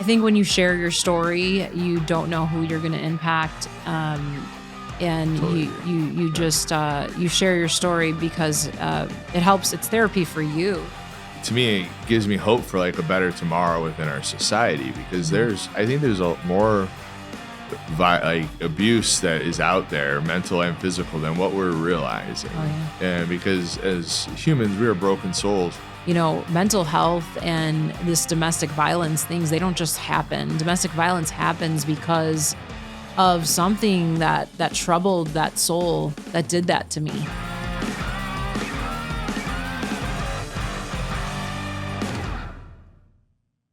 think when you share your story, you don't know who you're going to impact. And totally. you just, you share your story because it helps. It's therapy for you. To me, it gives me hope for like a better tomorrow within our society, because I think there's a more abuse that is out there, mental and physical, than what we're realizing. Oh, yeah. And because as humans, we are broken souls. You know, mental health and this domestic violence things, they don't just happen. Domestic violence happens because of something that troubled that soul that did that to me.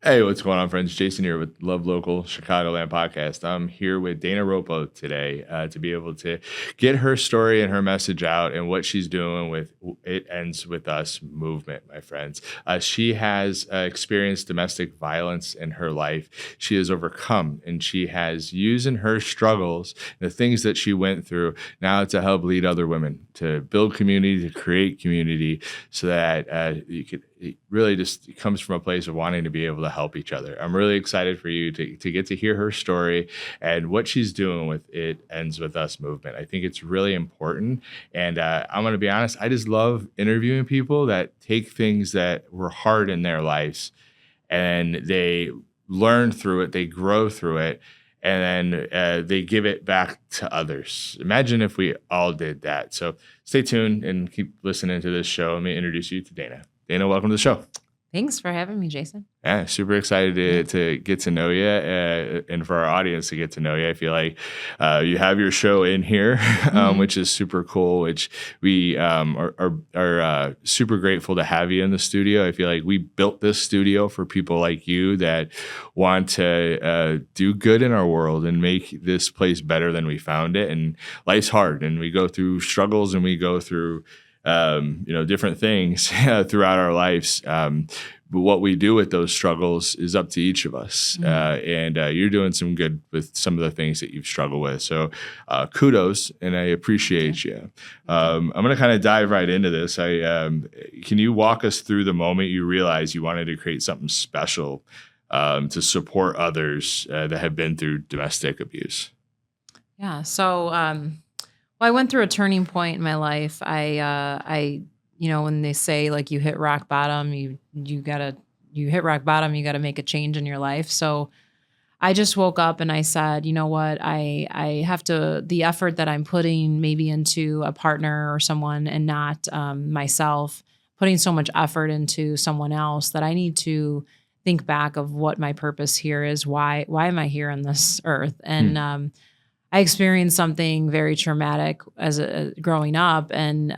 Hey, what's going on, friends? Jason here with Love Local Chicagoland podcast. I'm here with Dana Roppo today to be able to get her story and her message out and what she's doing with It Ends With Us movement, my friends. She has experienced domestic violence in her life. She has overcome, and she has used in her struggles, the things that she went through, now to help lead other women, to build community, to create community, so that you could. It really just comes from a place of wanting to be able to help each other. I'm really excited for you to get to hear her story and what she's doing with It Ends With Us movement. I think it's really important. And I'm going to be honest, I just love interviewing people that take things that were hard in their lives and they learn through it, they grow through it, and then they give it back to others. Imagine if we all did that. So stay tuned and keep listening to this show. Let me introduce you to Dana. Dana, welcome to the show. Thanks for having me, Jason. Yeah, super excited to get to know you and for our audience to get to know you. I feel like you have your show in here, which is super cool, which we are super grateful to have you in the studio. I feel like we built this studio for people like you that want to do good in our world and make this place better than we found it. And life's hard, and we go through struggles, and we go through different things throughout our lives. But what we do with those struggles is up to each of us. And you're doing some good with some of the things that you've struggled with. So kudos, and I appreciate you. I'm going to kind of dive right into this. Can you walk us through the moment you realized you wanted to create something special to support others that have been through domestic abuse? Yeah. So, I went through a turning point in my life. I when they say like you hit rock bottom, you hit rock bottom, you gotta make a change in your life. So I just woke up and I said, you know what, I have to, the effort that I'm putting maybe into a partner or someone and not myself, putting so much effort into someone else, that I need to think back of what my purpose here is. Why am I here on this earth? And I experienced something very traumatic as growing up, and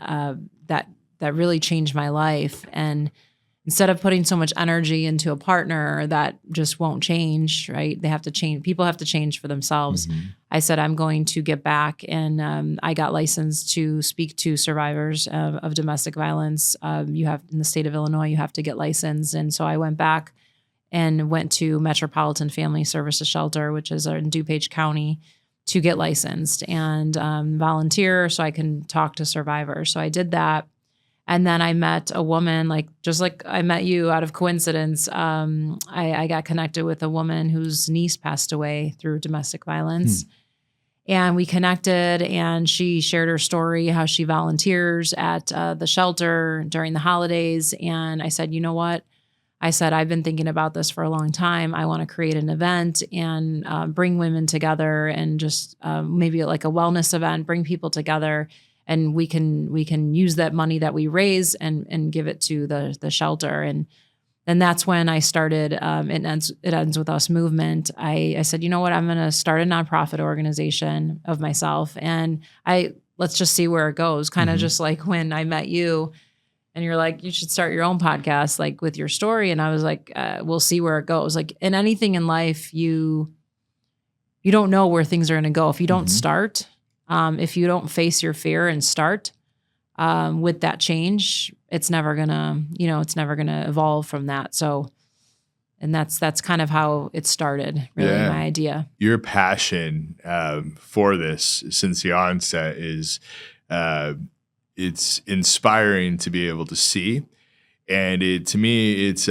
that really changed my life. And instead of putting so much energy into a partner that just won't change, right? They have to change. People have to change for themselves. I said, I'm going to get back, and I got licensed to speak to survivors of domestic violence. You have, in the state of Illinois, you have to get licensed, and so I went back and went to Metropolitan Family Services Shelter, which is in DuPage County, to get licensed and volunteer so I can talk to survivors. So I did that. And then I met a woman, just like I met you out of coincidence. I got connected with a woman whose niece passed away through domestic violence. And we connected, and she shared her story, how she volunteers at the shelter during the holidays. And I said, you know what? I said, I've been thinking about this for a long time. I want to create an event and bring women together, and just maybe like a wellness event, bring people together, and we can use that money that we raise and give it to the shelter. And that's when I started It Ends With Us movement. I said, you know what, I'm going to start a nonprofit organization of myself, and let's just see where it goes. Kind of just like when I met you. And you're like, you should start your own podcast, like with your story. And I was like, we'll see where it goes. Like in anything in life, you don't know where things are going to go. If you don't start, if you don't face your fear and start with that change, it's never gonna evolve from that. So, and that's kind of how it started, really, my idea. Your passion for this since the onset is it's inspiring to be able to see. And to me, it's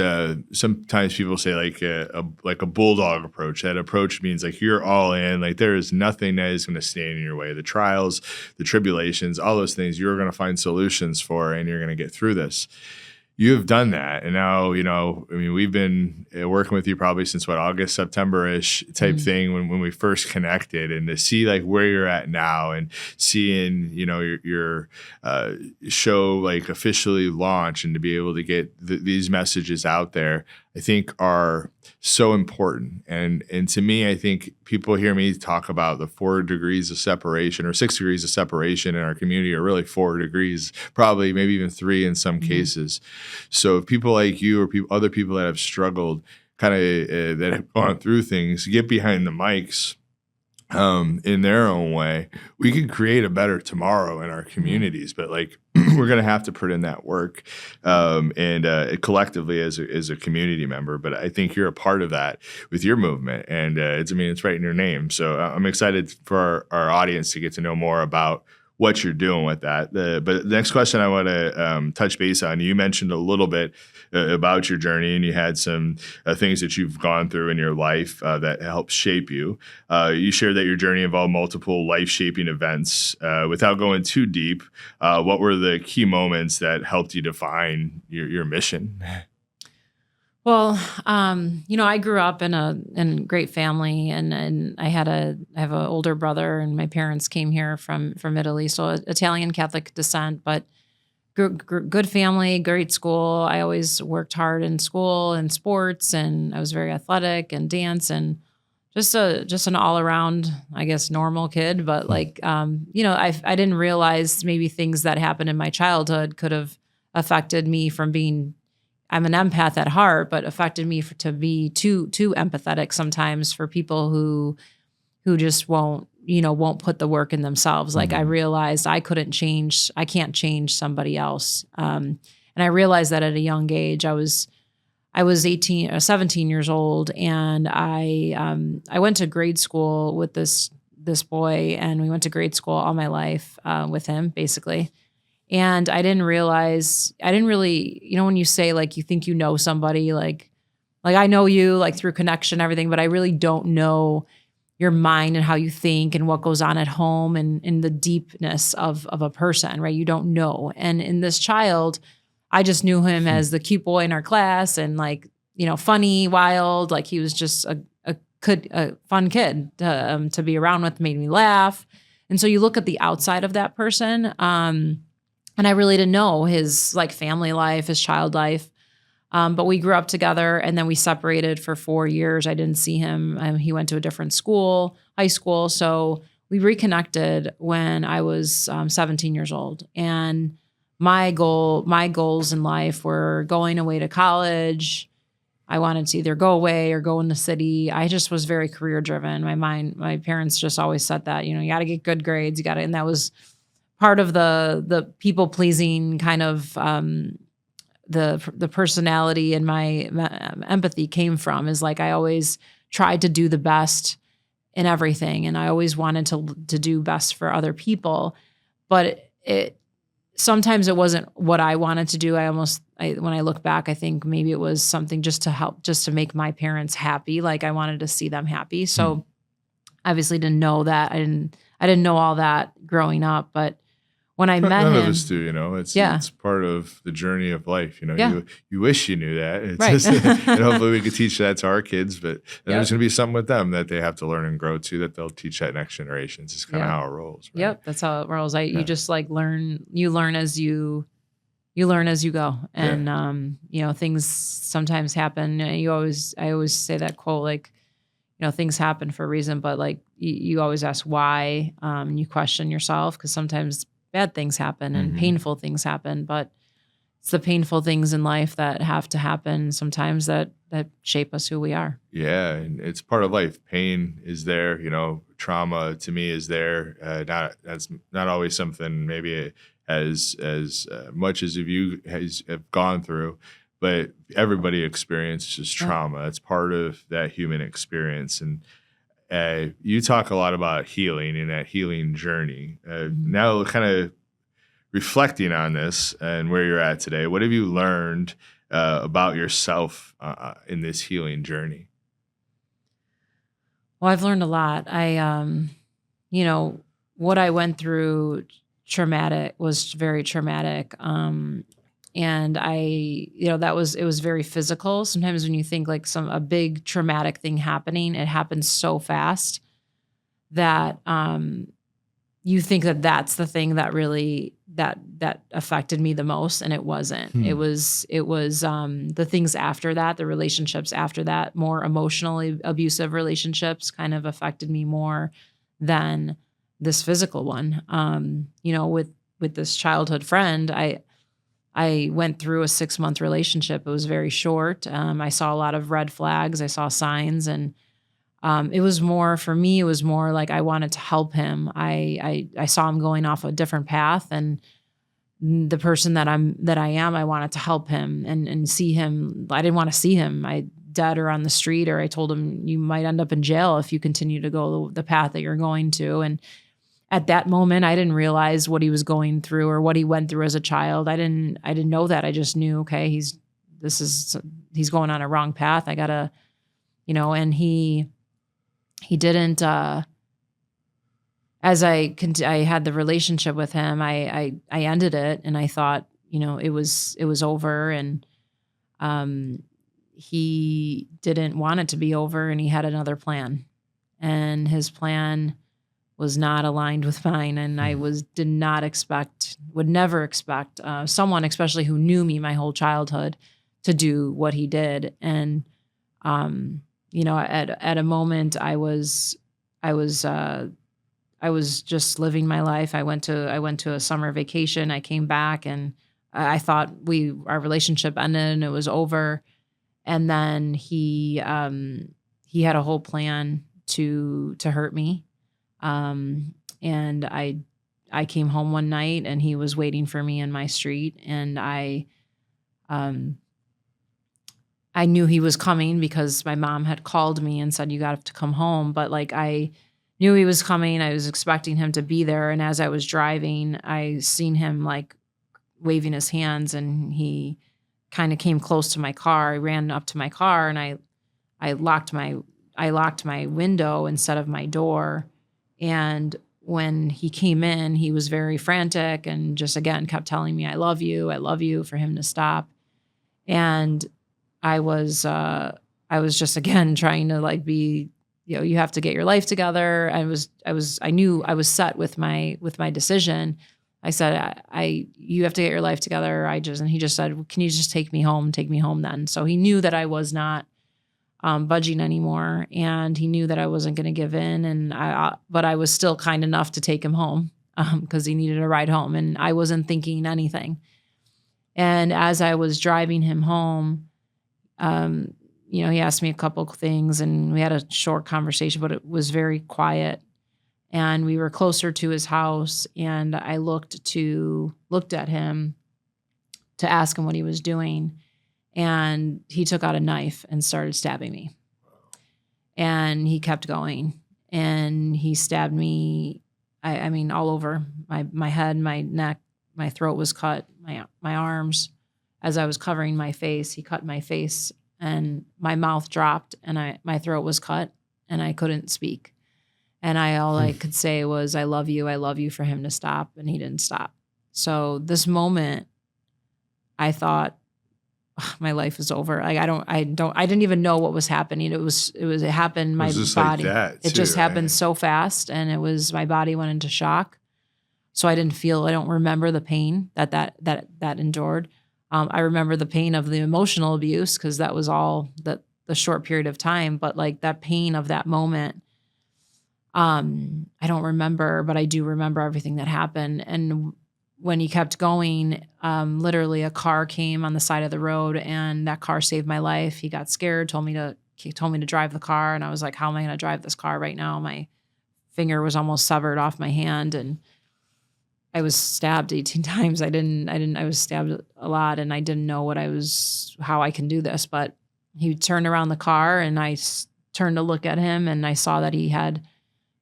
sometimes people say like a bulldog approach. That approach means like you're all in. Like there is nothing that is going to stand in your way. The trials, the tribulations, all those things you're going to find solutions for, and you're going to get through this. You have done that. And now, I mean, we've been working with you probably since August, September-ish type thing when we first connected, and to see like where you're at now and seeing, your show like officially launch and to be able to get these messages out there, I think are so important. And to me, I think people hear me talk about the 4 degrees of separation or 6 degrees of separation in our community are really 4 degrees, probably maybe even 3 in some cases. So if people like you or other people that have struggled kind of that have gone through things, get behind the mics in their own way, we can create a better tomorrow in our communities. But like we're going to have to put in that work and collectively as a community member. But I think you're a part of that with your movement, and it's right in your name. So I'm excited for our audience to get to know more about what you're doing with that. But the next question I want to touch base on, you mentioned a little bit about your journey, and you had some things that you've gone through in your life that helped shape you. You shared that your journey involved multiple life-shaping events. Without going too deep, what were the key moments that helped you define your mission? Well, I grew up in a great family, and I have an older brother, and my parents came here from Italy, so Italian Catholic descent, but good family, great school. I always worked hard in school and sports, and I was very athletic and dance, and just an all around, I guess, normal kid. But like, I didn't realize maybe things that happened in my childhood could have affected me from being. I'm an empath at heart, but affected me to be too empathetic sometimes for people who just won't put the work in themselves. Like I realized I can't change somebody else. And I realized that at a young age. I was 18 or 17 years old, and I went to grade school with this boy, and we went to grade school all my life with him, basically. And I didn't really, when you say like you think you know somebody, like I know you like through connection and everything, but I really don't know your mind and how you think and what goes on at home and in the deepness of a person, right? You don't know. And in this child, I just knew him as the cute boy in our class and like, funny, wild, like he was just a fun kid to be around with, made me laugh. And so you look at the outside of that person, and I really didn't know his like family life, his child life. But we grew up together, and then we separated for 4 years. I didn't see him. He went to a different school, high school. So we reconnected when I was 17 years old. And my goals in life were going away to college. I wanted to either go away or go in the city. I just was very career driven. My parents just always said that, you got to get good grades. And that was part of the people pleasing kind of the personality and my empathy came from is like I always tried to do the best in everything, and I always wanted to do best for other people, but sometimes it wasn't what I wanted to do. When I look back, I think maybe it was something just to make my parents happy. Like I wanted to see them happy. So obviously didn't know that. I didn't know all that growing up, but when I met him, none of us do, it's part of the journey of life. You wish you knew that. It's right. And hopefully we could teach that to our kids, but there's going to be something with them that they have to learn and grow to that they'll teach that next generation. It's kind of how it rolls. Right? Yep. That's how it rolls. You just like you learn as you go. And, things sometimes happen. I always say that quote, like, things happen for a reason, but like you always ask why, and you question yourself because sometimes bad things happen and painful things happen, but it's the painful things in life that have to happen sometimes that shape us who we are. Yeah. And it's part of life. Pain is there, trauma to me is there. That's not always something maybe as much as you have gone through, but everybody experiences trauma. It's part of that human experience. And you talk a lot about healing and that healing journey. Now kind of reflecting on this and where you're at today, what have you learned about yourself in this healing journey? Well, I've learned a lot. What I went through was very traumatic. And it was very physical. Sometimes when you think like a big traumatic thing happening, it happens so fast that, you think that that's the thing that really that affected me the most, and it wasn't. It was the things after that, the relationships after that, more emotionally abusive relationships, kind of affected me more than this physical one. With this childhood friend, I went through a 6-month relationship. It was very short. I saw a lot of red flags. I saw signs, and it was more like I wanted to help him. I saw him going off a different path, and the person that I am, I wanted to help him and see him. I didn't want to see him dead or on the street, or I told him, you might end up in jail if you continue to go the path that you're going to. And at that moment, I didn't realize what he was going through or what he went through as a child. I didn't know that. I just knew, okay, he's going on a wrong path. I gotta, and he didn't, as I had the relationship with him, I ended it, and I thought, it was over, and he didn't want it to be over, and he had another plan, and his plan was not aligned with mine, and I would never expect someone, especially who knew me my whole childhood, to do what he did. And at a moment, I was just living my life. I went to a summer vacation. I came back, and I thought our relationship ended and it was over. And then he had a whole plan to hurt me. And I came home one night, and he was waiting for me in my street, and I knew he was coming because my mom had called me and said, you got to come home. But like, I knew he was coming. I was expecting him to be there. And as I was driving, I seen him like waving his hands, and he kind of came close to my car. I ran up to my car, and I locked my window instead of my door. And when he came in, he was very frantic and just, again, kept telling me, I love you, for him to stop. And I was just, again, trying to like be, you have to get your life together. I knew I was set with my decision. I said, you have to get your life together. And he just said, can you just take me home then? So he knew that I was not budging anymore, and he knew that I wasn't going to give in. But I was still kind enough to take him home because he needed a ride home, and I wasn't thinking anything. And as I was driving him home, he asked me a couple of things, and we had a short conversation, but it was very quiet. And we were closer to his house, and I looked at him to ask him what he was doing. And he took out a knife and started stabbing me. And he kept going. And he stabbed me, I mean, all over my head, my neck, my throat was cut, my arms. As I was covering my face, he cut my face, and my mouth dropped, and my throat was cut, and I couldn't speak. And all I could say was, I love you, for him to stop, and he didn't stop. So this moment, I thought, my life is over. Like I didn't even know what was happening. It happened. My body, like it just happened so fast, and my body went into shock. So I don't remember the pain that endured. I remember the pain of the emotional abuse, because that was all the short period of time. But like that pain of that moment, I don't remember, but I do remember everything that happened. And when he kept going, literally a car came on the side of the road, and that car saved my life. He got scared, told me to drive the car, and I was like, how am I going to drive this car right now? My finger was almost severed off my hand, and I was stabbed 18 times. I was stabbed a lot, and I didn't know how I can do this. But he turned around the car, and I turned to look at him, and I saw that he had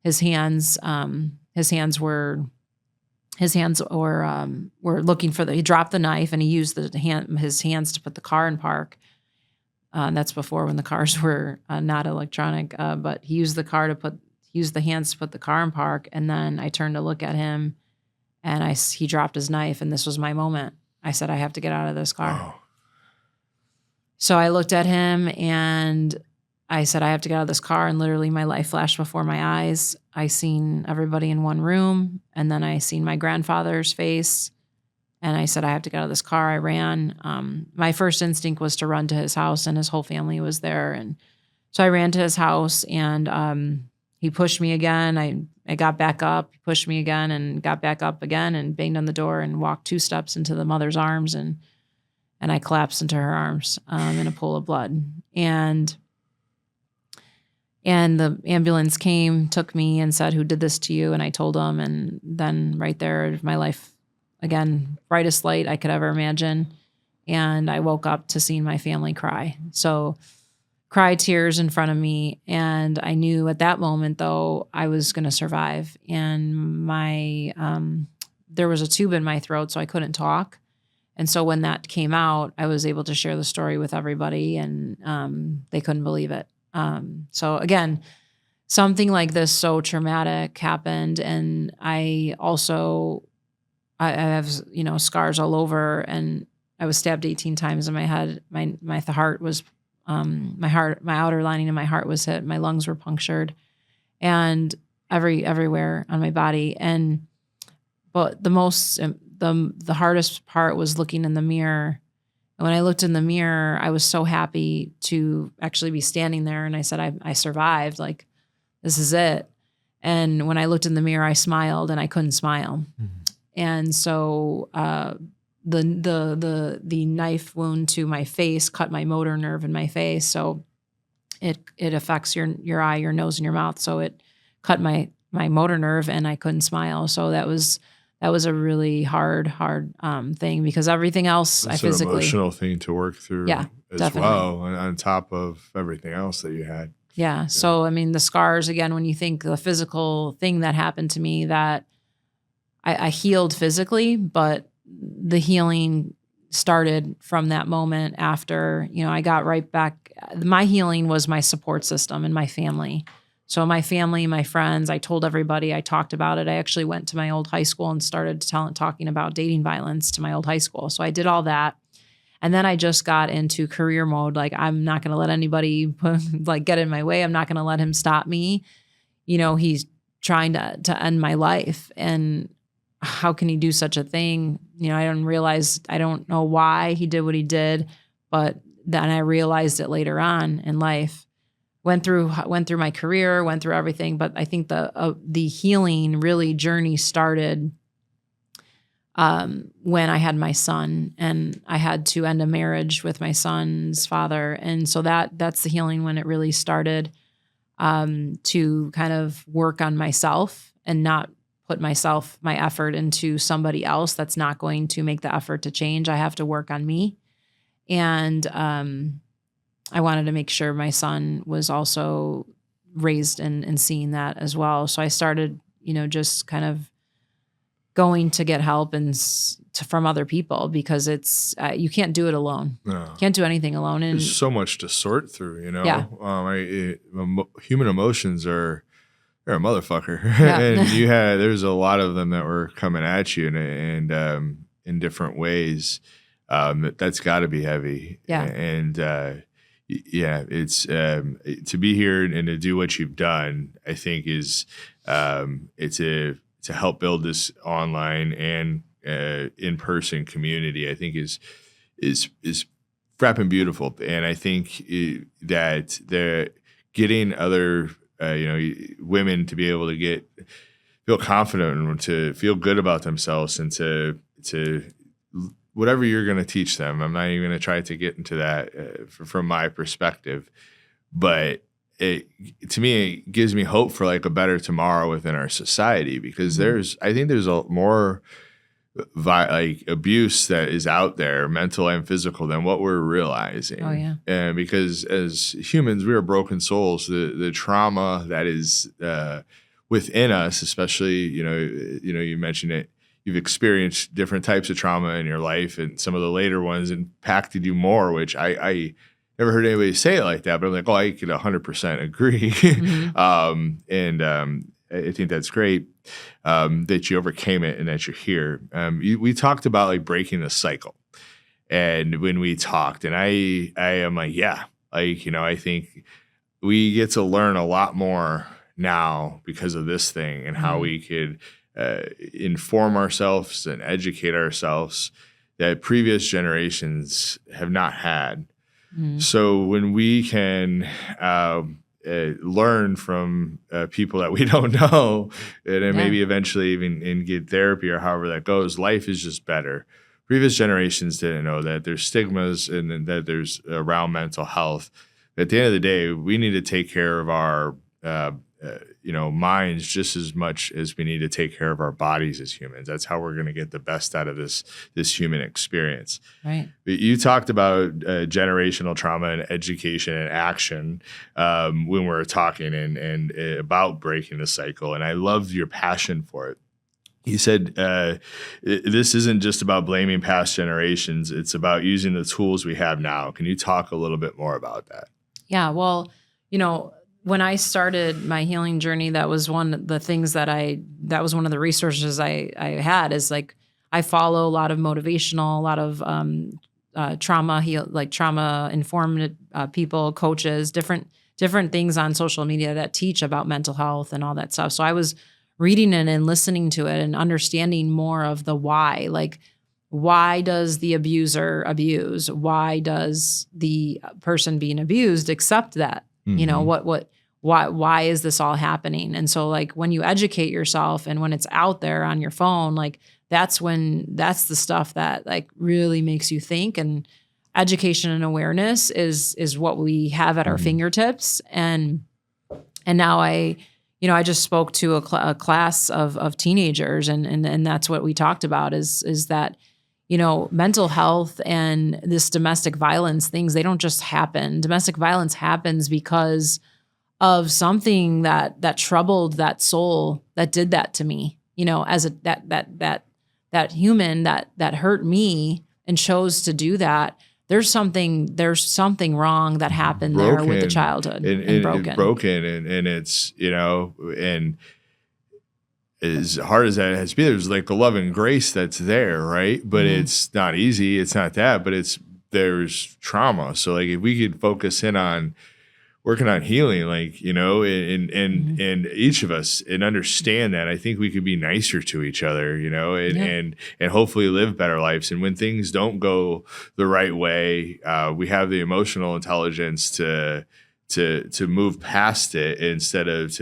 his hands were his hands were looking for he dropped the knife and he used his hands to put the car in park. That's before when the cars were not electronic, but he used the hands to put the car in park. And then I turned to look at him, and he dropped his knife, and this was my moment. I said, I have to get out of this car. Oh. So I looked at him and I said, I have to get out of this car. And literally my life flashed before my eyes. I seen everybody in one room, and then I seen my grandfather's face. And I said, I have to get out of this car. I ran. My first instinct was to run to his house, and his whole family was there. And so I ran to his house, and he pushed me again. I got back up. He pushed me again and got back up again and banged on the door and walked 2 steps into the mother's arms. And I collapsed into her arms in a pool of blood. And the ambulance came, took me, and said, who did this to you? And I told them. And then right there, my life, again, brightest light I could ever imagine. And I woke up to seeing my family cry. So cry tears in front of me. And I knew at that moment, though, I was going to survive. And there was a tube in my throat, so I couldn't talk. And so when that came out, I was able to share the story with everybody, and they couldn't believe it. So again, something like this so traumatic happened. And I have, scars all over, and I was stabbed 18 times in my head. My heart was, my outer lining of my heart was hit. My lungs were punctured, and everywhere on my body. But the hardest part was looking in the mirror. And when I looked in the mirror, I was so happy to actually be standing there. And I said, I survived. Like, this is it. And when I looked in the mirror, I smiled, and I couldn't smile. Mm-hmm. And so the knife wound to my face cut my motor nerve in my face. So it affects your eye, your nose, and your mouth. So it cut my motor nerve, and I couldn't smile. So that was a really hard thing, because everything else it's I physically an emotional thing to work through as definitely. Well, on top of everything else that you had. Yeah. So, I mean, the scars, again, when you think the physical thing that happened to me, that I healed physically, but the healing started from that moment after, I got right back. My healing was my support system and my family. So my family, my friends, I told everybody, I talked about it. I actually went to my old high school and started talking about dating violence to my old high school. So I did all that. And then I just got into career mode. Like, I'm not going to let anybody get in my way. I'm not going to let him stop me. He's trying to end my life. And how can he do such a thing? I don't know why he did what he did, but then I realized it later on in life. Went through my career, went through everything, but I think the healing really journey started when I had my son, and I had to end a marriage with my son's father, and so that's the healing when it really started, to kind of work on myself and not put my effort into somebody else that's not going to make the effort to change. I have to work on me, and I wanted to make sure my son was also raised and seeing that as well. So I started, just kind of going to get help from other people, because it's you can't do it alone. No. Can't do anything alone. And there's so much to sort through, Yeah. Human emotions they're a motherfucker, Yeah. And there's a lot of them that were coming at you, and in different ways. That's got to be heavy. Yeah. And it's to be here and to do what you've done, I think is to help build this online and in-person community, I think is frapping beautiful. And I think that they're getting other women to be able to feel confident and to feel good about themselves, and to whatever you're going to teach them. I'm not even going to try to get into that from my perspective, but to me, it gives me hope for like a better tomorrow within our society, because I think there's a more abuse that is out there, mental and physical, than what we're realizing. Oh yeah. And because as humans, we are broken souls. The trauma that is within us, especially you mentioned it. you've experienced different types of trauma in your life, and some of the later ones impacted you more, which I never heard anybody say it like that, but I'm like, oh, I could 100% agree. I think that's great that you overcame it and that you're here. We talked about like breaking the cycle. And when we talked, and I am like, yeah, like, I think we get to learn a lot more now because of this thing and how we could inform ourselves and educate ourselves that previous generations have not had. So when we can learn from people that we don't know, and then maybe eventually even get therapy or however that goes, life is just better. Previous generations didn't know that there's stigmas and that there's around mental health. At the end of the day, we need to take care of our minds just as much as we need to take care of our bodies as humans. That's how we're going to get the best out of this human experience. Right. You talked about generational trauma and education and action when we were talking and about breaking the cycle. And I love your passion for it. You said this isn't just about blaming past generations. It's about using the tools we have now. Can you talk a little bit more about that? Yeah. Well, when I started my healing journey, that was one of the things that was one of the resources I had, is like, I follow a lot of motivational, a lot of trauma informed people, coaches, different things on social media that teach about mental health and all that stuff. So I was reading it and listening to it and understanding more of the why, like, why does the abuser abuse? Why does the person being abused accept that? Why is this all happening? And so, like, when you educate yourself and when it's out there on your phone, like, that's the stuff that like really makes you think. And education and awareness is what we have at our fingertips. And now I just spoke to a class of teenagers, and that's what we talked about is that, mental health and this domestic violence things, they don't just happen. Domestic violence happens because of something that troubled that soul that did that to me, as that human that hurt me and chose to do that. There's something wrong that happened there with the childhood and broken. And it's, and as hard as that has been, there's like the love and grace that's there, right? But it's not easy. It's not that, but there's trauma. So like, if we could focus in on working on healing, like, and each of us, and understand that, I think we could be nicer to each other, and hopefully live better lives. And when things don't go the right way, we have the emotional intelligence to move past it, instead of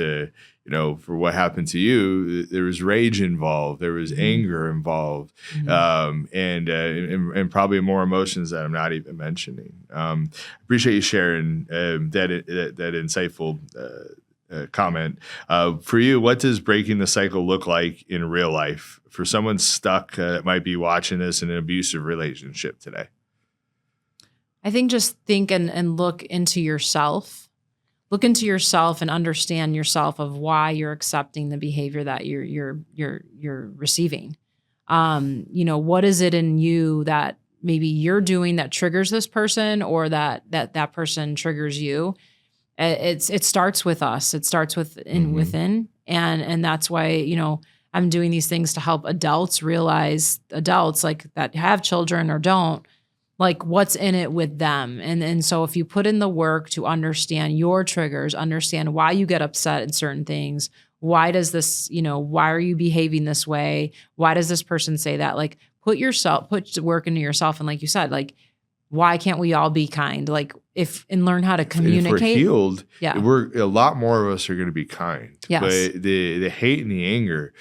for what happened to you, there was rage involved, there was anger involved, and probably more emotions that I'm not even mentioning. Appreciate you sharing that insightful comment. For you, what does breaking the cycle look like in real life for someone stuck that might be watching this in an abusive relationship today? I think just think and look into yourself. Look into yourself and understand yourself of why you're accepting the behavior that you're receiving. What is it in you that maybe you're doing that triggers this person, or that person triggers you? It starts with us. It starts within, and that's why I'm doing these things to help adults realize, like that have children or don't, like what's in it with them. And so if you put in the work to understand your triggers, understand why you get upset at certain things, why does this, why are you behaving this way? Why does this person say that? Like put work into yourself. And like you said, like, why can't we all be kind? Like and learn how to communicate. If we're healed, a lot more of us are going to be kind. Yes. But the hate and the anger,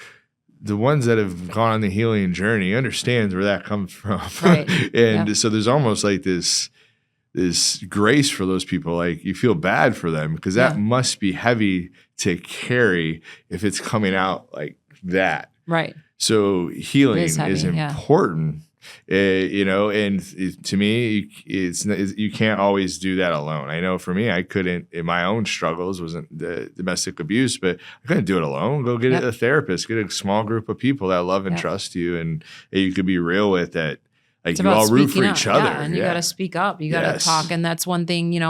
the ones that have gone on the healing journey understands where that comes from. Right. And so there's almost like this grace for those people. Like you feel bad for them, because that must be heavy to carry if it's coming out like that. Right. So healing is important. And to me, you can't always do that alone. I know for me, I couldn't, in my own struggles, wasn't the domestic abuse, but I couldn't do it alone. Go get a therapist, get a small group of people that love and trust you, and you could be real with that. Like, you all root for each other. And you got to speak up. You got to talk. And that's one thing,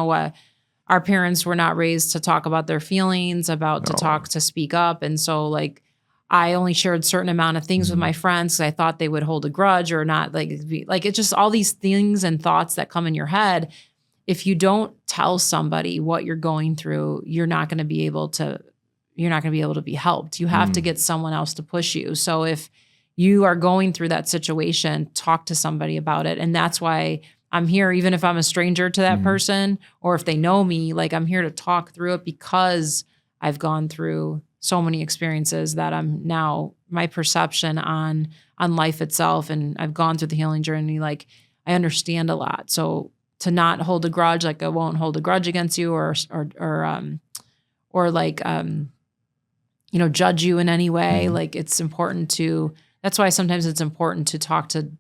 our parents were not raised to talk about their feelings, to speak up. And so, like, I only shared a certain amount of things with my friends because I thought they would hold a grudge or not. It's just all these things and thoughts that come in your head. If you don't tell somebody what you're going through, you're not going to be able to be helped. You have to get someone else to push you. So if you are going through that situation, talk to somebody about it. And that's why I'm here, even if I'm a stranger to that person, or if they know me, like, I'm here to talk through it because I've gone through so many experiences that I'm now, my perception on life itself, and I've gone through the healing journey. Like, I understand a lot. So to not hold a grudge, like, I won't hold a grudge against you or judge you in any way. Like, it's important that's why sometimes it's important to talk to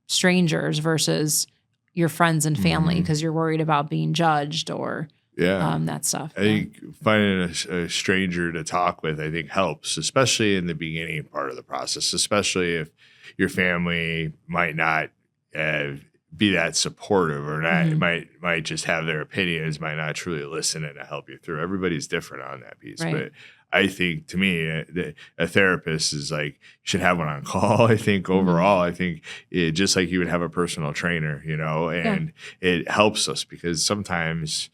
strangers versus your friends and family, because you're worried about being judged or that stuff. I think finding a stranger to talk with, I think, helps, especially in the beginning part of the process, especially if your family might not be that supportive or not, might just have their opinions, might not truly listen and help you through. Everybody's different on that piece. Right. But I think, to me, a therapist is like, you should have one on call. I think overall, I think just like you would have a personal trainer, and it helps us because sometimes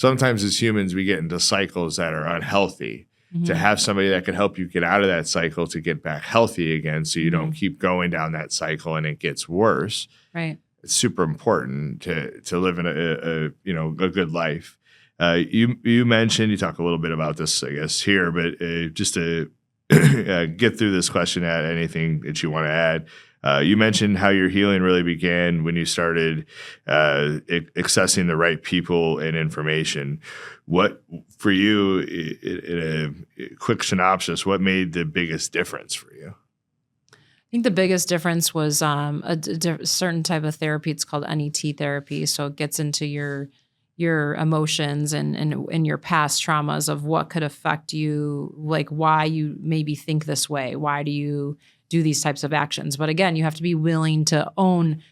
as humans, we get into cycles that are unhealthy. To have somebody that can help you get out of that cycle to get back healthy again, so you don't keep going down that cycle and it gets worse. Right. It's super important to live in a good life. You mentioned, you talk a little bit about this, I guess, here, but just to get through this question, add anything that you want to add. You mentioned how your healing really began when you started accessing the right people and information. What, for you, in a quick synopsis, what made the biggest difference for you? I think the biggest difference was a certain type of therapy. It's called NET therapy. So it gets into your emotions and your past traumas of what could affect you, like why you maybe think this way. Why do you do these types of actions? But again, you have to be willing to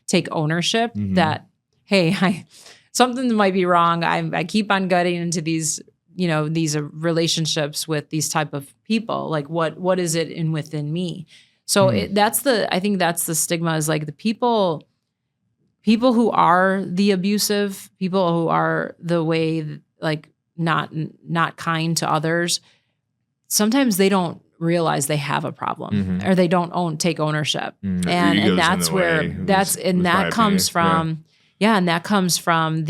take ownership that, hey, something might be wrong. I keep on getting into these, these relationships with these type of people. Like, what is it within me? So I think that's the stigma, is like the people who are the abusive, people who are the way, like, not kind to others. Sometimes they don't realize they have a problem, or they don't take ownership. And that's where that comes from. And that comes from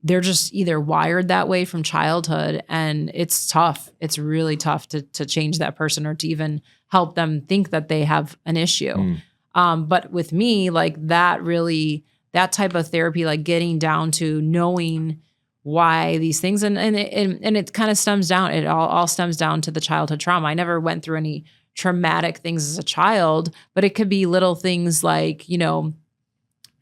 they're just either wired that way from childhood, and it's tough. It's really tough to change that person or to even help them think that they have an issue. But with me, like, that type of therapy, like getting down to knowing why these things, and it kind of stems down, it all stems down to the childhood trauma. I never went through any traumatic things as a child, but it could be little things like,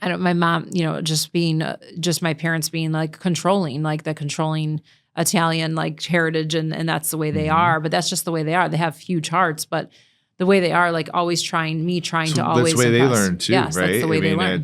my mom, just my parents being like controlling, like the controlling Italian, like, heritage, and that's the way they are, but that's just the way they are. They have huge hearts, but the way they are, like, always trying to always that's the way impress. They learn too, yes, right? That's the way they learn.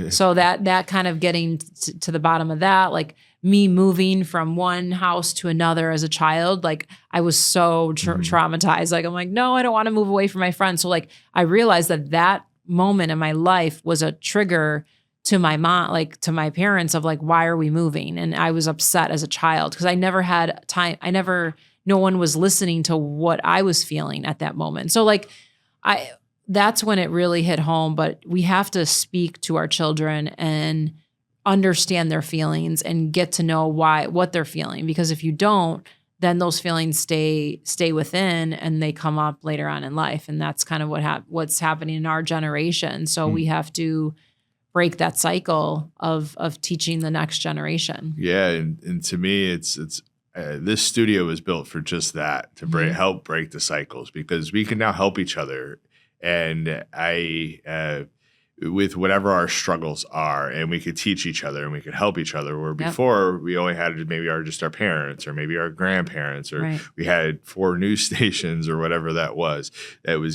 So that kind of getting to the bottom of that, like me moving from one house to another as a child, like, I was so traumatized. Like, I'm like, no, I don't want to move away from my friends. So, like, I realized that moment in my life was a trigger to my mom, like to my parents, of like, why are we moving? And I was upset as a child because I never had time. No one was listening to what I was feeling at that moment. So like, that's when it really hit home. But we have to speak to our children and understand their feelings and get to know what they're feeling. Because if you don't, then those feelings stay within and they come up later on in life. And that's kind of what's happening in our generation. So we have to break that cycle of teaching the next generation. Yeah. And to me, it's this studio was built for just that, to help break the cycles, because we can now help each other. And with whatever our struggles are, and we could teach each other and we could help each other. Where before we only had maybe just our parents or maybe our grandparents, or we had 4 news stations or whatever that was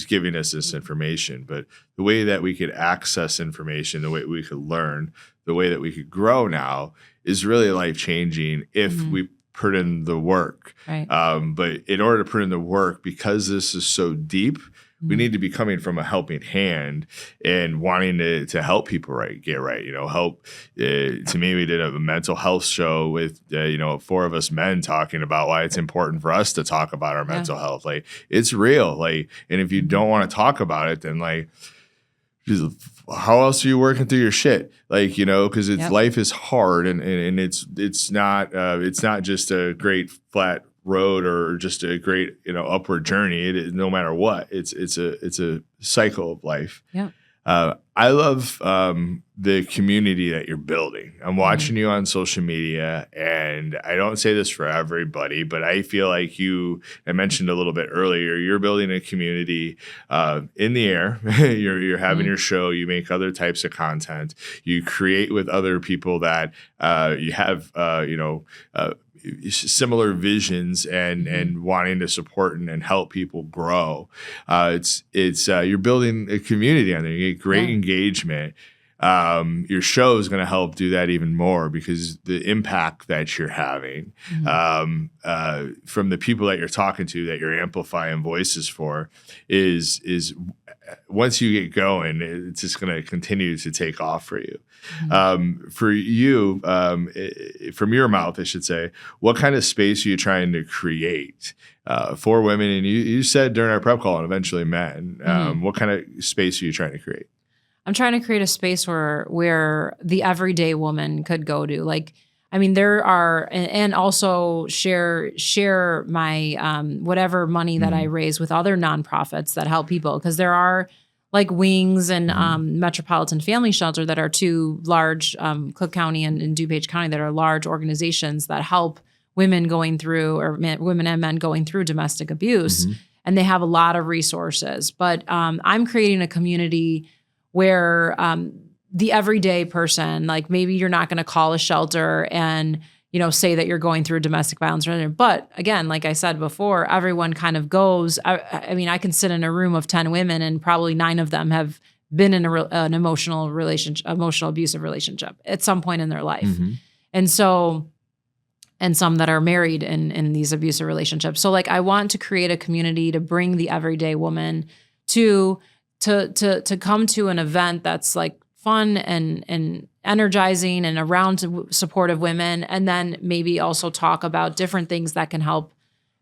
giving us this information. But the way that we could access information, the way we could learn, the way that we could grow now is really life changing if we put in the work. But in order to put in the work, because this is so deep, we need to be coming from a helping hand and wanting to help people get right. Help. To me, we did a mental health show with 4 of us men talking about why it's important for us to talk about our mental health. Like, it's real. Like, and if you don't want to talk about it, then like, how else are you working through your shit? Like, because life is hard, and it's not just a great flat road or just a great upward journey. It is, no matter what, it's a cycle of life. I love the community that you're building. I'm watching you on social media, and I don't say this for everybody, but I feel like I mentioned a little bit earlier, you're building a community in the air. You're having your show. You make other types of content. You create with other people that you have similar visions and wanting to support and help people grow. It's you're building a community on there. You get great engagement. Your show is going to help do that even more, because the impact that you're having from the people that you're talking to, that you're amplifying voices for, is once you get going, it's just going to continue to take off for you. For you, from your mouth, I should say, what kind of space are you trying to create for women? And you said during our prep call, and eventually men, what kind of space are you trying to create? I'm trying to create a space where the everyday woman could go to. Like, I mean, there are, and also share my whatever money that I raise with other nonprofits that help people, because there are like Wings and Metropolitan Family Shelter that are 2 large, Cook County and DuPage County, that are large organizations that help women going through, or women and men going through domestic abuse, and they have a lot of resources. But I'm creating a community where the everyday person, like, maybe you're not going to call a shelter and, say that you're going through domestic violence. But again, like I said before, everyone kind of goes. I mean, I can sit in a room of 10 women and probably 9 of them have been in an emotional abusive relationship at some point in their life. And so, and some that are married in these abusive relationships. So like, I want to create a community to bring the everyday woman to come to an event that's like fun and energizing and around supportive women, and then maybe also talk about different things that can help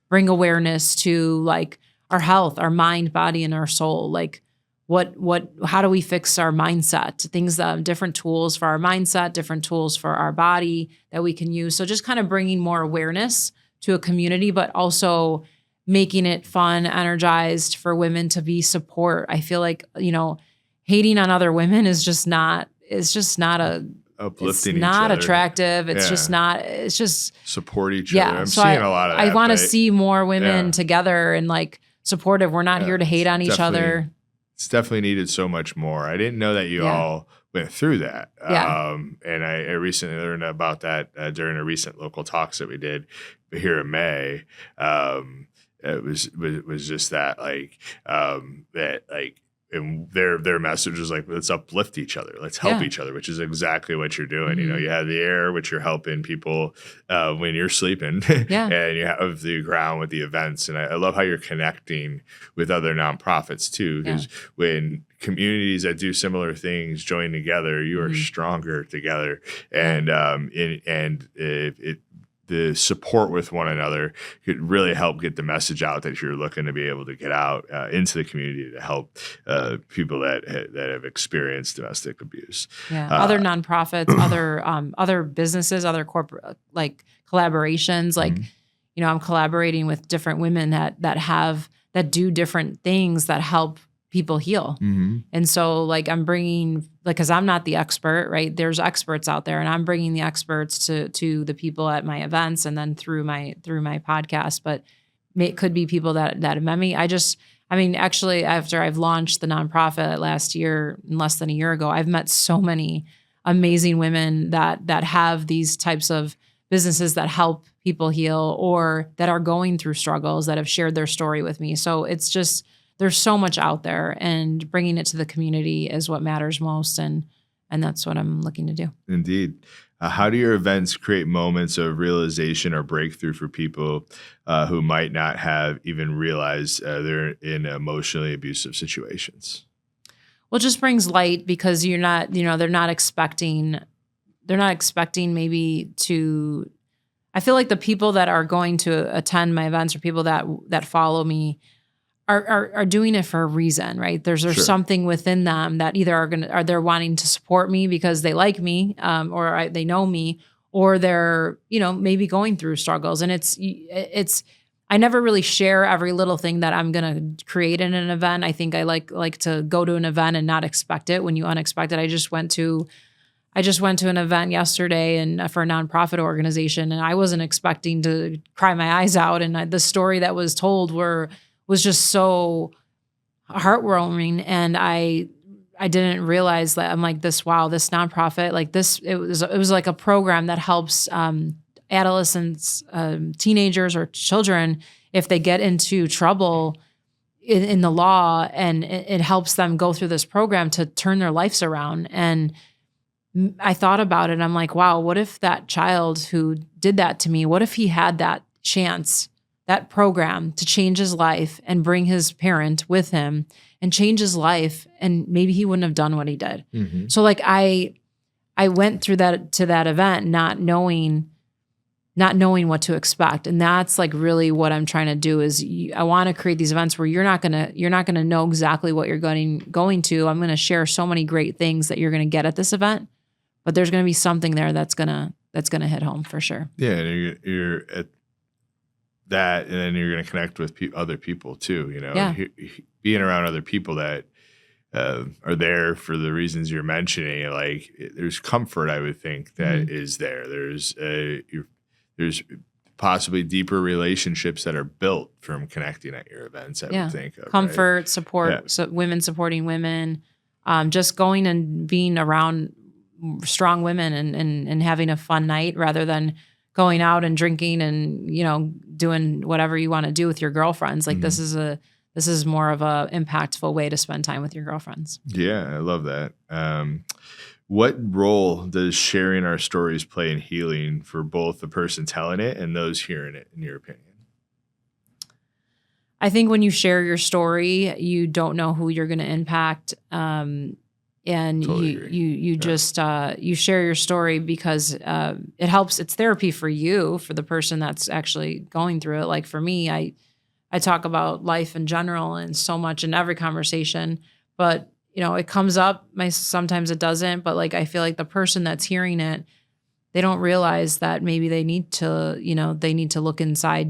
bring awareness to like our health, our mind, body, and our soul. Like how do we fix our mindset? Things, different tools for our mindset, different tools for our body that we can use. So just kind of bringing more awareness to a community, but also making it fun, energized for women to be support. I feel like, hating on other women is just not uplifting, it's not each other. Attractive. It's just not, it's just support each other. I'm so seeing a lot of that. I want to see more women together and like supportive. We're not here to hate on each other. It's definitely needed so much more. I didn't know that you all went through that. And I recently learned about that during a recent local talks that we did here in May. It was just that and their message was like, let's uplift each other, let's help each other, which is exactly what you're doing. You have the air, which you're helping people when you're sleeping, and you have the ground with the events. And I love how you're connecting with other nonprofits too, because when communities that do similar things join together, you are stronger together, and the support with one another could really help get the message out that you're looking to be able to get out into the community to help people that have experienced domestic abuse. Other nonprofits, other businesses, other corporate like collaborations. Like, I'm collaborating with different women that do different things that help people heal. And so like I'm bringing, like, cause I'm not the expert, right? There's experts out there, and I'm bringing the experts to the people at my events and then through my podcast, but it could be people that have met me. I mean, actually, after I've launched the nonprofit last year, less than a year ago, I've met so many amazing women that have these types of businesses that help people heal or that are going through struggles that have shared their story with me. So it's just, there's so much out there, and bringing it to the community is what matters most. And that's what I'm looking to do. Indeed. How do your events create moments of realization or breakthrough for people who might not have even realized they're in emotionally abusive situations? Well, it just brings light, because you're not, they're not expecting maybe to, I feel like the people that are going to attend my events or people that follow me are doing it for a reason, right? There's Sure. something within them that either are they're wanting to support me because they like me, or they know me, or they're, maybe going through struggles. And it's, I never really share every little thing that I'm going to create in an event. I think I like to go to an event and not expect it when you unexpect it. I just went to an event yesterday and for a nonprofit organization, and I wasn't expecting to cry my eyes out. And the story that was told was just so heartwarming. And I didn't realize that. I'm like, this nonprofit, like this, it was like a program that helps adolescents, teenagers or children, if they get into trouble in the law, and it helps them go through this program to turn their lives around. And I thought about it, and I'm like, wow, what if that child who did that to me, what if he had that chance, that program, to change his life and bring his parent with him and change his life, and maybe he wouldn't have done what he did. Mm-hmm. So like I went through to that event not knowing what to expect. And that's like really what I'm trying to do is I want to create these events where you're not going to know exactly what you're going to. I'm going to share so many great things that you're going to get at this event, but there's going to be something there that's going to hit home for sure. Yeah. And you're at that, and then you're going to connect with other people too, Yeah. Being around other people that are there for the reasons you're mentioning. Like there's comfort, I would think, that is there. There's possibly deeper relationships that are built from connecting at your events, I would think of. Comfort, right? support, so women supporting women, just going and being around strong women and having a fun night rather than going out and drinking and, doing whatever you want to do with your girlfriends. Like this is more of a impactful way to spend time with your girlfriends. Yeah, I love that. What role does sharing our stories play in healing for both the person telling it and those hearing it, in your opinion? I think when you share your story, you don't know who you're going to impact. And Totally you just, you share your story because it helps. It's therapy for you, for the person that's actually going through it. Like for me, I talk about life in general and so much in every conversation, but it comes up. Sometimes it doesn't, but like I feel like the person that's hearing it, they don't realize that maybe they need to look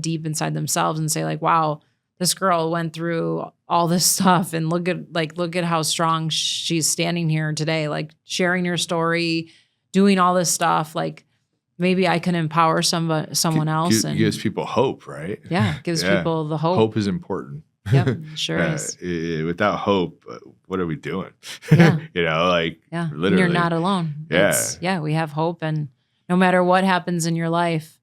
deep inside themselves and say like, wow, this girl went through all this stuff, and look at how strong she's standing here today, like sharing her story, doing all this stuff. Like maybe I can empower someone else. And gives people hope, right? Yeah, gives people the hope. Hope is important. Yep, sure is. Without hope, what are we doing? Yeah. Literally. And you're not alone. Yeah. We have hope, and no matter what happens in your life,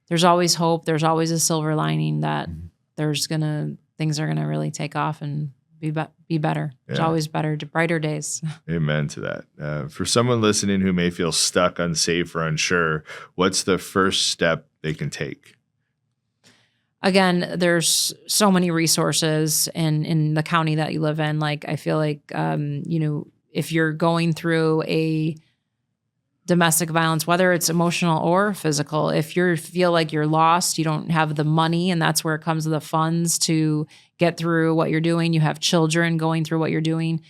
there's always hope. There's always a silver lining that things are gonna really take off and be better. There's always brighter days. Amen to that. For someone listening who may feel stuck, unsafe, or unsure, what's the first step they can take? Again, there's so many resources in the county that you live in. Like I feel like, if you're going through a domestic violence, whether it's emotional or physical, if you feel like you're lost, you don't have the money, and that's where it comes to the funds to get through what you're doing. You have children going through what you're doing.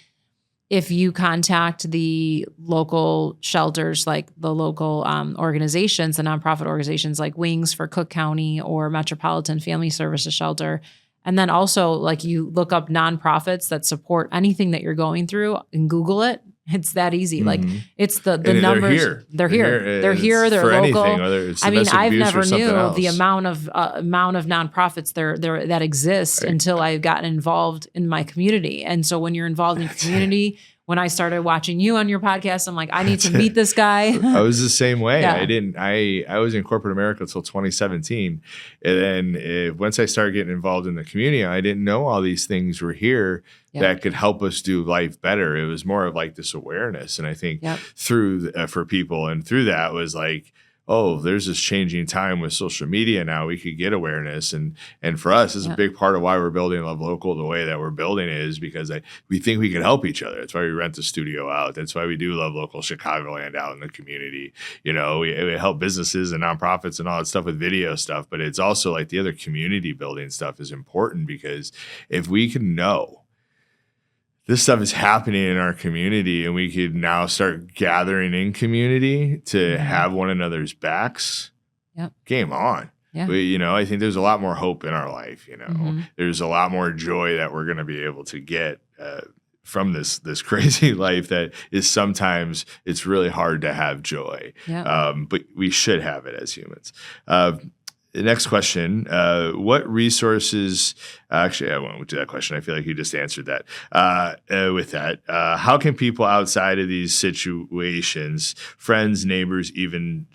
If you contact the local shelters, like the local organizations, the nonprofit organizations like Wings for Cook County or Metropolitan Family Services Shelter, and then also like you look up nonprofits that support anything that you're going through and Google it, It's that easy. Like it's the And numbers. They're here. They're here. They're for local. anything, whether it's I mean, domestic I've abuse never or something knew else. the amount of nonprofits there that exist until I've gotten involved in my community. And so when you're involved in your community, when I started watching you on your podcast, I'm like, I need to meet this guy. I was the same way. Yeah. I was in corporate America until 2017. And then once I started getting involved in the community, I didn't know all these things were here that could help us do life better. It was more of like this awareness. And I think through for people and through that was like, oh, there's this changing time with social media now. We could get awareness. And for us, it's a big part of why we're building Love Local the way that we're building it is because we think we can help each other. That's why we rent the studio out. That's why we do Love Local Chicagoland out in the community. You know, we help businesses and nonprofits and all that stuff with video stuff. But it's also like the other community building stuff is important because if we can know this stuff is happening in our community and we could now start gathering in community to have one another's backs. Game on. I think there's a lot more hope in our life. There's a lot more joy that we're going to be able to get from this crazy life that is sometimes it's really hard to have joy. But we should have it as humans. The next question, what resources, actually, I won't do that question. I feel like you just answered that. With that, how can people outside of these situations, friends, neighbors, even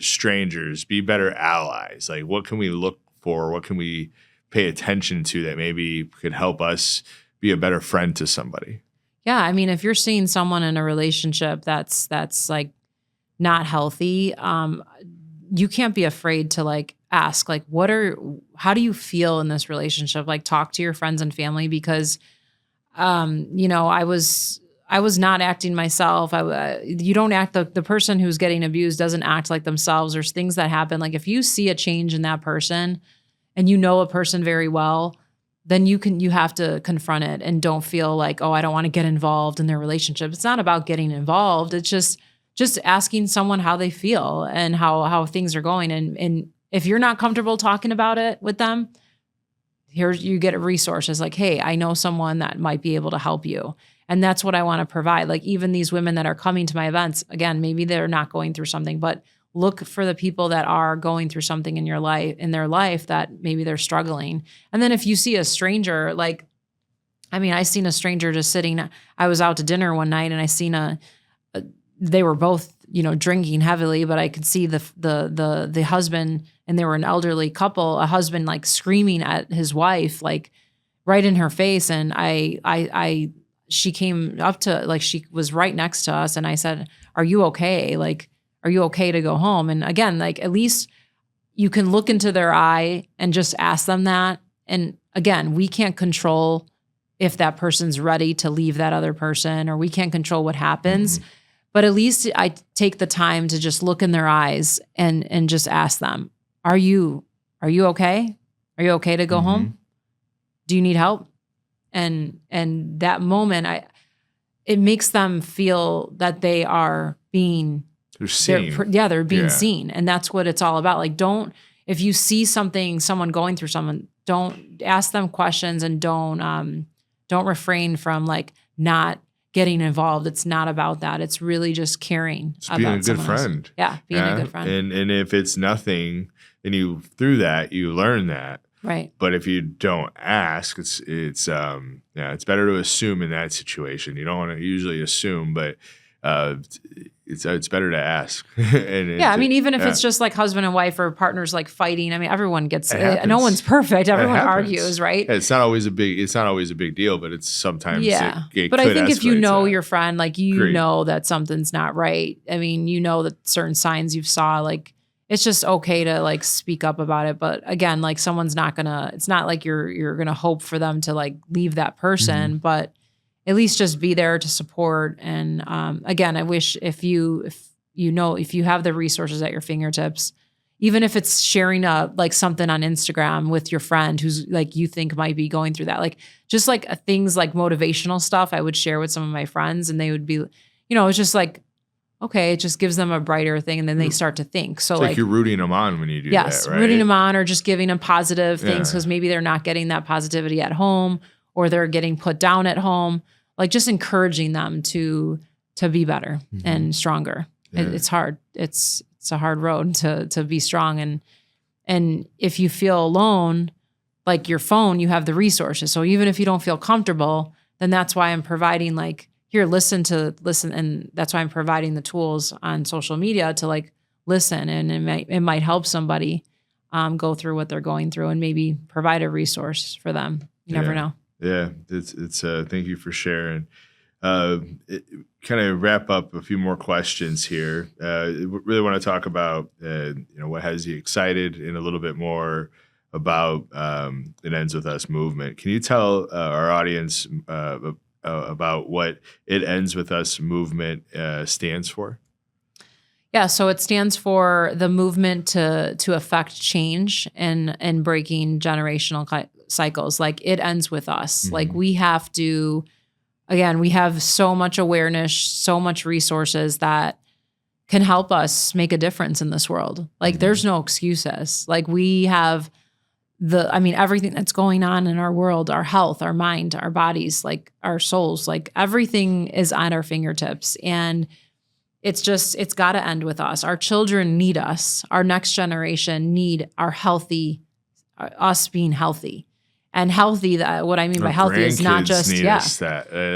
strangers, be better allies? Like, what can we look for? What can we pay attention to that maybe could help us be a better friend to somebody? Yeah. I mean, if you're seeing someone in a relationship that's like not healthy, you can't be afraid to like ask, like, how do you feel in this relationship? Like talk to your friends and family because, I was not acting myself. You don't act, the person who's getting abused doesn't act like themselves. There's things that happen. Like if you see a change in that person and you know a person very well, then you have to confront it and don't feel like, oh, I don't want to get involved in their relationship. It's not about getting involved. It's just asking someone how they feel and how things are going. And if you're not comfortable talking about it with them, you get resources like, hey, I know someone that might be able to help you. And that's what I want to provide. Like even these women that are coming to my events, again, maybe they're not going through something, but look for the people that are going through something in their life that maybe they're struggling. And then if you see a stranger, I seen a stranger just sitting, I was out to dinner one night and I seen they were both, drinking heavily, but I could see the husband, and they were an elderly couple, a husband like screaming at his wife, like right in her face. And she came up to, like, she was right next to us. And I said, are you okay? Like, are you okay to go home? And again, like, at least you can look into their eye and just ask them that. And again, we can't control if that person's ready to leave that other person, or we can't control what happens. But at least I take the time to just look in their eyes and just ask them, are you okay? Are you okay to go home? Do you need help? And that moment, it makes them feel that they are being, they're seen. They're being seen. And that's what it's all about. Like, if you see someone going through something, don't ask them questions and don't refrain from like not getting involved. It's not about that. It's really just caring. It's being a good friend. Yeah, being a good friend. And if it's nothing, then through that you learn that. Right. But if you don't ask, it's better to assume in that situation. You don't want to usually assume, but it's better to ask. Even if it's just like husband and wife or partners like fighting. I mean, everyone gets no one's perfect. Everyone argues, right? It's not always a big deal, but it's sometimes it but I think if you know your friend, like know that something's not right. I mean, that certain signs you saw, like it's just okay to like speak up about it. But again, like it's not like you're gonna hope for them to like leave that person, but at least just be there to support. And again, I wish if you have the resources at your fingertips, even if it's sharing like something on Instagram with your friend who's like you think might be going through that, like just like things like motivational stuff I would share with some of my friends, and they would be, it's just like, okay, it just gives them a brighter thing, and then they start to think. So it's like you're rooting them on when you do that, right? Rooting them on, or just giving them positive things because maybe they're not getting that positivity at home, or they're getting put down at home. Like just encouraging them to to be better and stronger. Yeah. It's hard. It's a hard road to be strong. And if you feel alone, like your phone, you have the resources. So even if you don't feel comfortable, then that's why I'm providing like, here, listen. And that's why I'm providing the tools on social media to like listen. And it might help somebody go through what they're going through and maybe provide a resource for them. You never know. Yeah. It's thank you for sharing. Kind of wrap up a few more questions here. Really want to talk about, what has you excited and a little bit more about It Ends With Us movement. Can you tell our audience about what It Ends With Us movement stands for? Yeah, so it stands for the movement to affect change and breaking generational cycles. Like it ends with us. Like we have to, again, we have so much awareness, so much resources that can help us make a difference in this world. Like there's no excuses. Like we have everything that's going on in our world, our health, our mind, our bodies, like our souls, like everything is at our fingertips. And it's got to end with us. Our children need us. Our next generation need us being healthy. And healthy, what I mean by healthy is not just,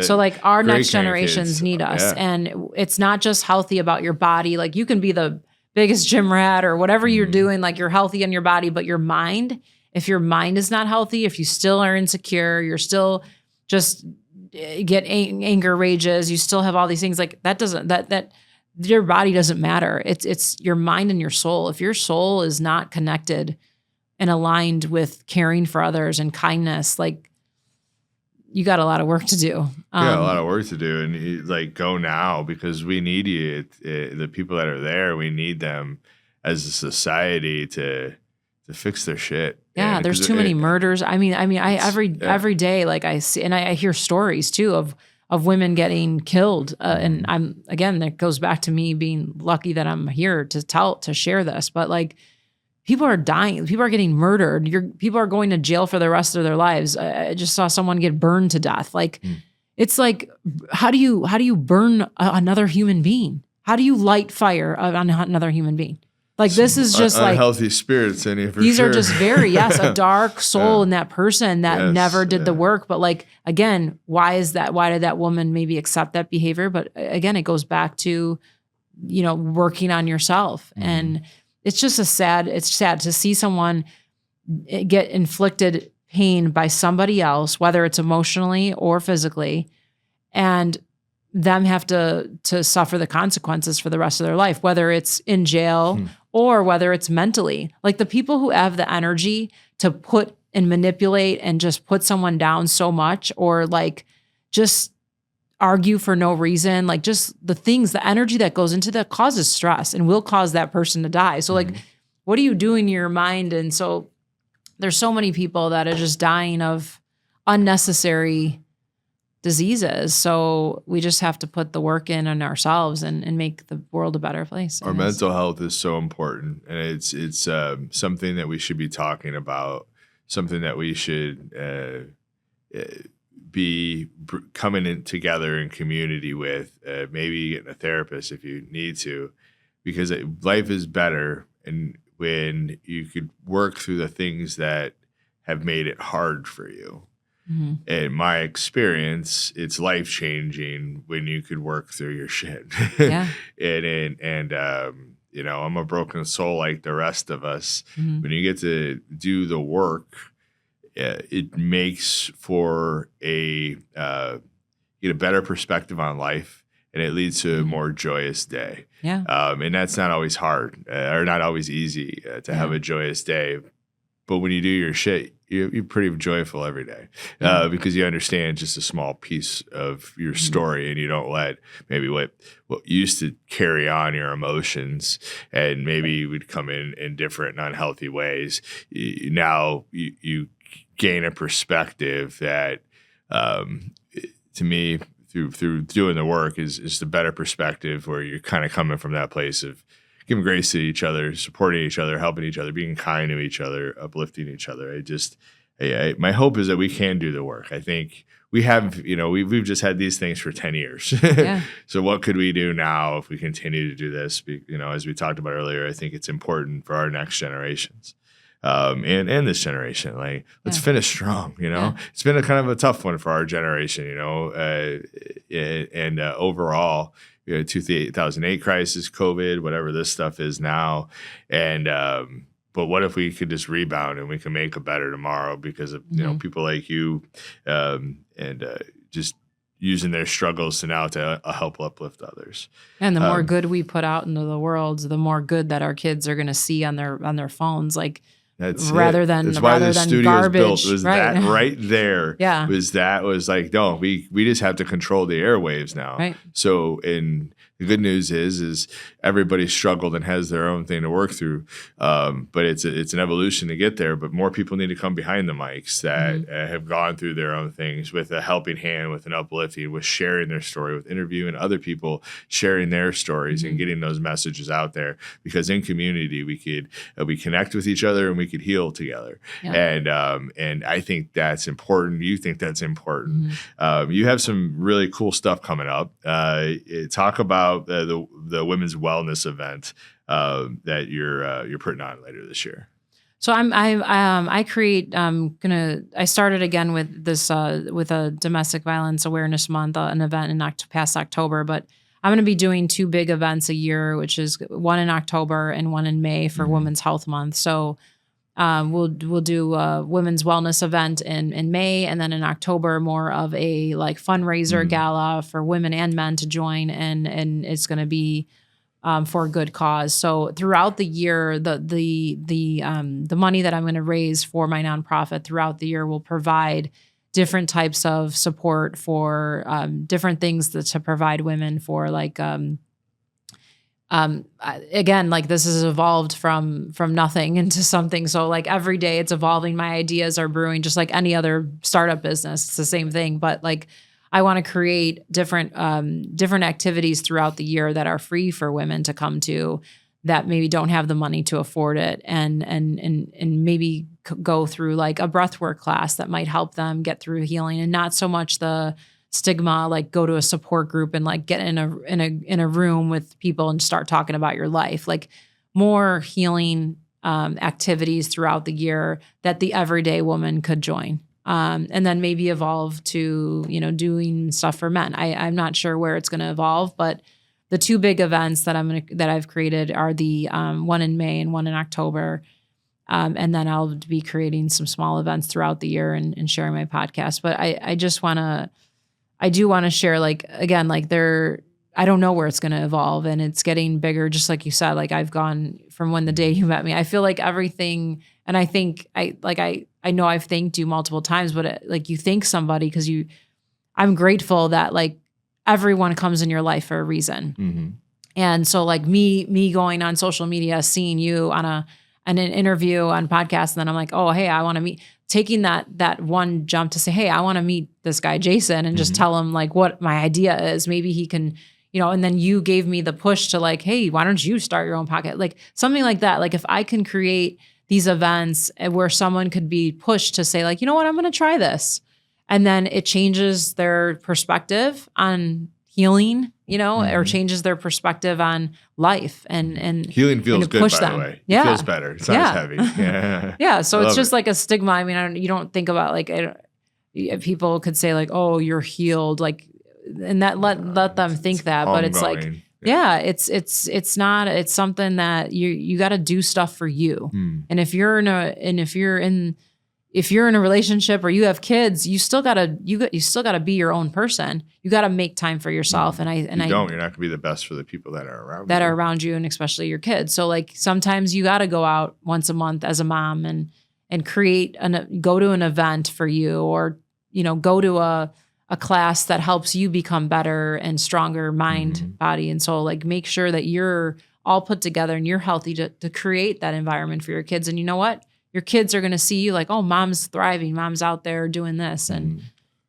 so like our next generations need us. And it's not just healthy about your body. Like you can be the biggest gym rat or whatever you're doing, like you're healthy in your body, but your mind, if your mind is not healthy, if you still are insecure, you're still just get anger rages, you still have all these things like that your body doesn't matter. It's your mind and your soul. If your soul is not connected and aligned with caring for others and kindness, like you got a lot of work to do. A lot of work to do, and like go now because we need you. The people that are there, we need them as a society to fix their shit. Yeah, there's too many murders. Every day, like I see, and I hear stories too of women getting killed. And that goes back to me being lucky that I'm here to share this. But like, people are dying. People are getting murdered. People are going to jail for the rest of their lives. I just saw someone get burned to death. Like, it's like, how do you burn another human being? How do you light fire on another human being? Like this is just like unhealthy spirits in you for these sure. are just very, a dark soul in that person that never did the work. But like, again, why is that? Why did that woman maybe accept that behavior? But again, it goes back to, working on yourself. And it's just it's sad to see someone get inflicted pain by somebody else, whether it's emotionally or physically, and them have to suffer the consequences for the rest of their life, whether it's in jail or whether it's mentally. Like the people who have the energy to put and manipulate and just put someone down so much, or like just argue for no reason, like just the energy that goes into that causes stress and will cause that person to die. So like, what are you doing in your mind? And so there's so many people that are just dying of unnecessary diseases. So we just have to put the work in on ourselves and make the world a better place. Our mental health is so important, and it's something that we should be talking about, something that we should be coming in together in community with, maybe getting a therapist if you need to, because life is better and when you could work through the things that have made it hard for you. In my experience, it's life-changing when you could work through your shit. Yeah. and I'm a broken soul like the rest of us. When you get to do the work, it makes for get a better perspective on life, and it leads to a more joyous day. Yeah. And that's not always hard or not always easy to have a joyous day. But when you do your shit, you're pretty joyful every day because you understand just a small piece of your story, and you don't let maybe what used to carry on your emotions and maybe would come in different and unhealthy ways. Now you gain a perspective that, to me, through doing the work is the better perspective, where you're kind of coming from that place of giving grace to each other, supporting each other, helping each other, being kind to each other, uplifting each other. my hope is that we can do the work. I think we have, we've just had these things for 10 years. Yeah. So what could we do now if we continue to do this? As we talked about earlier, I think it's important for our next generations. And this generation, let's finish strong, It's been a kind of a tough one for our generation, and overall, 2008 crisis, COVID, whatever this stuff is now. And, but what if we could just rebound and we can make a better tomorrow because of, people like you, and just using their struggles to help uplift others. And the more good we put out into the world, the more good that our kids are going to see on their phones. That's rather than studio's garbage, built was right? That right there. Yeah. was like, no, we just have to control the airwaves now. Right. So the good news is everybody struggled and has their own thing to work through. But it's an evolution to get there. But more people need to come behind the mics that have gone through their own things with a helping hand, with an uplifting, with sharing their story, with interviewing other people, sharing their stories and getting those messages out there. Because in community, we connect with each other and we could heal together. Yeah. And I think that's important. You think that's important. You have some really cool stuff coming up. Talk about the women's wellness event that you're putting on later this year. So I started again with this with a domestic violence awareness month, an event in past October, but I'm going to be doing 2 big events a year, which is one in October and one in May for Women's Health Month. So we'll do a women's wellness event in May, and then in October more of a fundraiser gala for women and men to join, and it's going to be for a good cause. So throughout the year, the money that I'm going to raise for my nonprofit throughout the year will provide different types of support for different things to provide women for again, this has evolved from nothing into something. So every day it's evolving. My ideas are brewing just like any other startup business. It's the same thing, but I want to create different activities throughout the year that are free for women to come to that maybe don't have the money to afford it, and maybe go through a breathwork class that might help them get through healing, and not so much the stigma, go to a support group and get in a room with people and start talking about your life. More healing activities throughout the year that the everyday woman could join. And then maybe evolve to, doing stuff for men. I'm not sure where it's going to evolve, but the 2 big events that I've created are the one in May and one in October. And then I'll be creating some small events throughout the year and sharing my podcast. But I do want to share, again, I don't know where it's going to evolve, and it's getting bigger. Just like you said, I've gone from when the day you met me, I feel everything. And I think I know I've thanked you multiple times, but you thank somebody because I'm grateful that everyone comes in your life for a reason. And so me going on social media, seeing you on an interview on podcast, and then I'm oh, hey, I want to meet, taking that one jump to say, hey, I want to meet this guy, Jason, and just tell him what my idea is. Maybe he can, and then you gave me the push to hey, why don't you start your own podcast? Something like that. If I can create these events where someone could be pushed to say you know what, I'm going to try this. And then it changes their perspective on healing, or changes their perspective on life, and healing feels good, by the way. Yeah. It feels better. It's not as heavy. Yeah. Yeah. So it's just a stigma. I mean, you don't think about people could say oh, you're healed, and that let them think that, but it's yeah, it's not, it's something that you got to do stuff for you. And if you're in a relationship or you have kids, you still gotta be your own person. You gotta make time for yourself. And you're not gonna be the best for the people that are around you, and especially your kids. So sometimes you gotta go out once a month as a mom and go to an event for you, or go to a class that helps you become better and stronger mind, body, and soul. Make sure that you're all put together and you're healthy to create that environment for your kids. And you know what? Your kids are going to see you oh, mom's thriving, mom's out there doing this. And,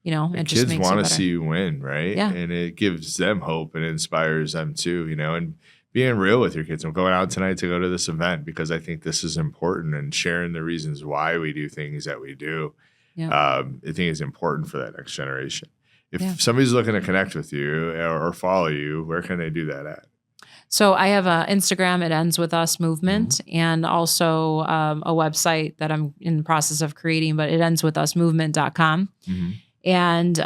it just makes kids want to see you win, right? Yeah. And it gives them hope and inspires them too, and being real with your kids. I'm going out tonight to go to this event because I think this is important, and sharing the reasons why we do things that we do. Yeah. I think is important for that next generation. If Yeah. somebody's looking to connect with you or follow you, where can they do that at? So I have a Instagram, It Ends With Us movement, and also a website that I'm in the process of creating, but movement.com. And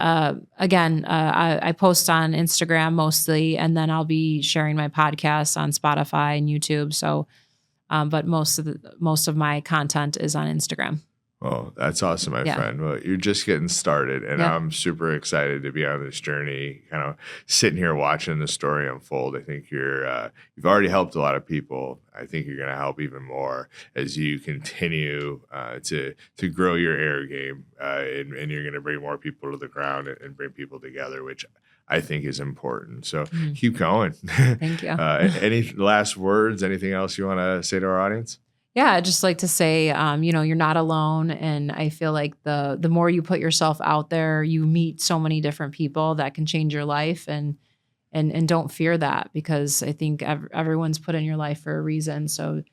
again, I post on Instagram mostly, and then I'll be sharing my podcasts on Spotify and YouTube. So, but most of my content is on Instagram. Oh, that's awesome, my friend. Well, you're just getting started, and I'm super excited to be on this journey, kind of sitting here watching the story unfold. I think you've already helped a lot of people. I think you're going to help even more as you continue to grow your air game, and you're going to bring more people to the ground and bring people together, which I think is important. So keep going. Thank you. Any last words? Anything else you want to say to our audience? Yeah, I'd just like to say, you're not alone. And I feel like the more you put yourself out there, you meet so many different people that can change your life. And don't fear that, because I think everyone's put in your life for a reason. So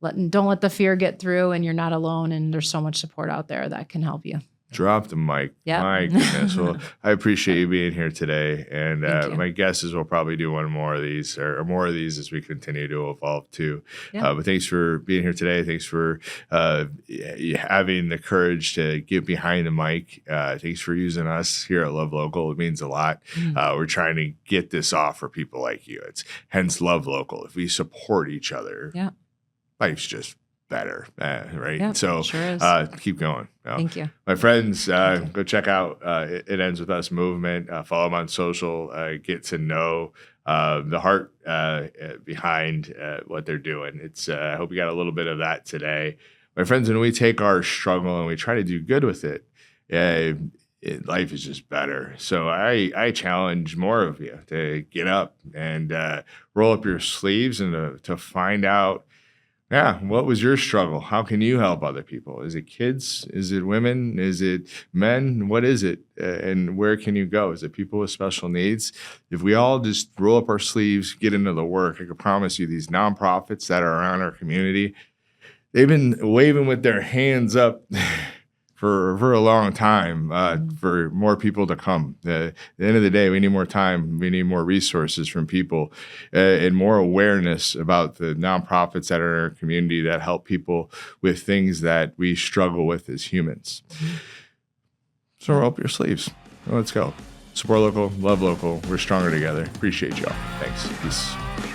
don't let the fear get through, and you're not alone. And there's so much support out there that can help you. Drop the mic. Yeah. My goodness. Well, I appreciate you being here today. And my guess is we'll probably do one more of these or more of these as we continue to evolve too. Yeah. But thanks for being here today. Thanks for having the courage to get behind the mic. Thanks for using us here at Love Local. It means a lot. We're trying to get this off for people like you. It's hence Love Local. If we support each other, life's just better, right? Yeah, so sure is. Keep going. Thank you. My friends, go check out It Ends With Us movement. Follow them on social. Get to know the heart behind what they're doing. I hope you got a little bit of that today. My friends, when we take our struggle and we try to do good with it, life is just better. So I challenge more of you to get up and roll up your sleeves and to find out, what was your struggle? How can you help other people? Is it kids? Is it women? Is it men? What is it? And where can you go? Is it people with special needs? If we all just roll up our sleeves, get into the work, I can promise you these nonprofits that are around our community, they've been waving with their hands up for a long time for more people to come. At the end of the day, we need more time. We need more resources from people and more awareness about the nonprofits that are in our community that help people with things that we struggle with as humans. So roll up your sleeves. Let's go. Support local, love local. We're stronger together. Appreciate y'all. Thanks. Peace.